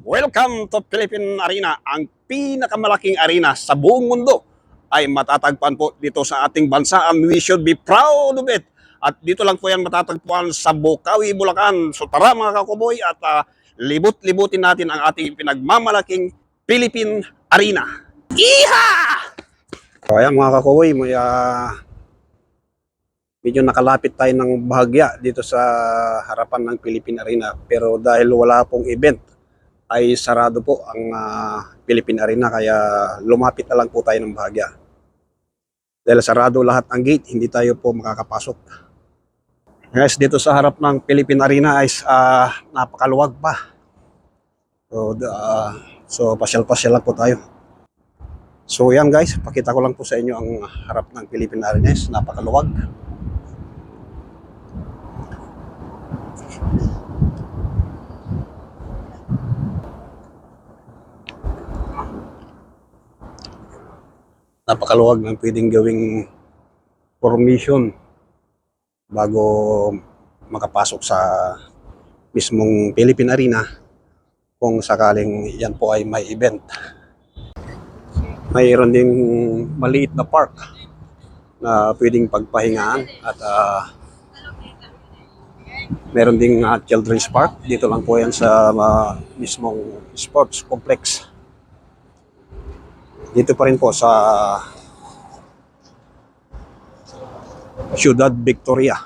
Welcome to Philippine Arena. Ang pinakamalaking arena sa buong mundo ay matatagpuan po dito sa ating bansa, and we should be proud of it. At dito lang po yan matatagpuan sa Bocaue, Bulacan. So tara mga kakuboy at libut-libutin natin ang ating pinagmamalaking Philippine Arena. Iha! So ayan mga kakuboy, medyo nakalapit tayo ng bahagya dito sa harapan ng Philippine Arena. Pero dahil wala pong event, ay sarado po ang Philippine Arena, kaya lumapit na lang po tayo ng bahagya. Dahil sarado lahat ang gate, hindi tayo po makakapasok. Guys, dito sa harap ng Philippine Arena ay napakaluwag pa. So pasyal-pasyal lang po tayo. So yan guys, pakita ko lang po sa inyo ang harap ng Philippine Arena. Napakaluwag. Napakaluwag ng pwedeng gawing formation bago makapasok sa mismong Philippine Arena kung sakaling yan po ay may event. Mayroon ding maliit na park na pwedeng pagpahingaan at meron ding children's park. Dito lang po yan sa mismong sports complex. Dito pa rin po sa Ciudad Victoria.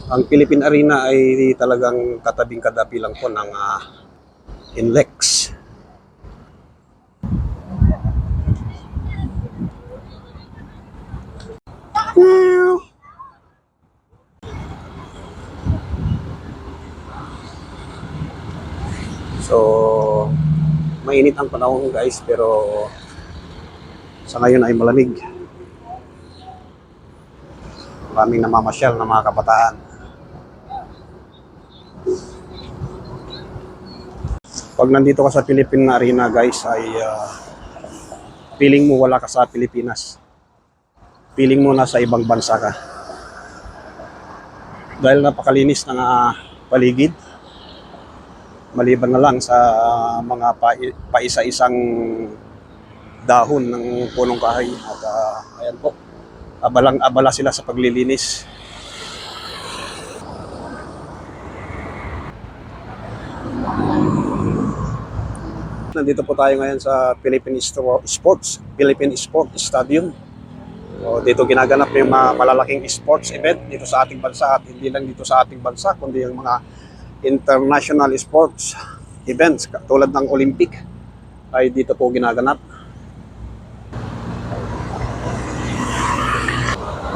Ang Philippine Arena ay talagang katabing-kadapi lang po ng NLEX. So, mainit ang panahon guys, pero sa ngayon ay malamig. Maraming namamasyal na mga kabataan. Pag nandito ka sa Philippine Arena guys, ay feeling mo wala ka sa Pilipinas. Feeling mo nasa ibang bansa ka. Dahil napakalinis ng paligid. Maliban na lang sa mga paisa-isang dahon ng punong kahoy. At ayan po, abalang-abala sila sa paglilinis. Nandito po tayo ngayon sa Philippine Sports Stadium. So, dito ginaganap yung mga malalaking sports event dito sa ating bansa, at hindi lang dito sa ating bansa kundi yung mga international sports events tulad ng Olympic ay dito po ginaganap.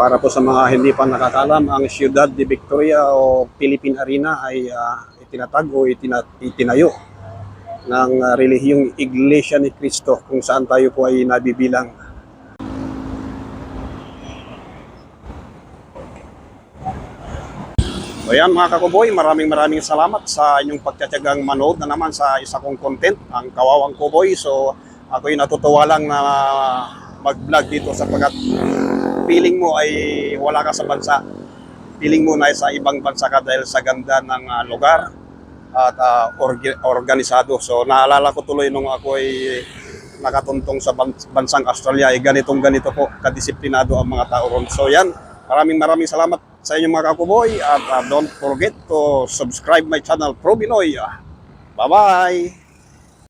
Para po sa mga hindi pa nakakalam, ang Ciudad de Victoria o Philippine Arena ay itinatag o itinayo ng relihiyong Iglesia ni Cristo, kung saan tayo po ay nabibilang. So yan mga kakuboy, maraming salamat sa inyong pagtitiyagang manood na naman sa isa kong content, ang Kawawang Kuboy. So ako'y natutuwa lang na mag-vlog dito sapagkat feeling mo ay wala ka sa bansa. Feeling mo na sa ibang bansa ka dahil sa ganda ng lugar at organisado. So naalala ko tuloy nung ako'y nakatuntong sa bansang Australia, ay ganito po kadisiplinado ang mga tao ron. So yan, maraming salamat sa inyong mga kakuboy, at don't forget to subscribe my channel Pro Binoy. Bye-bye!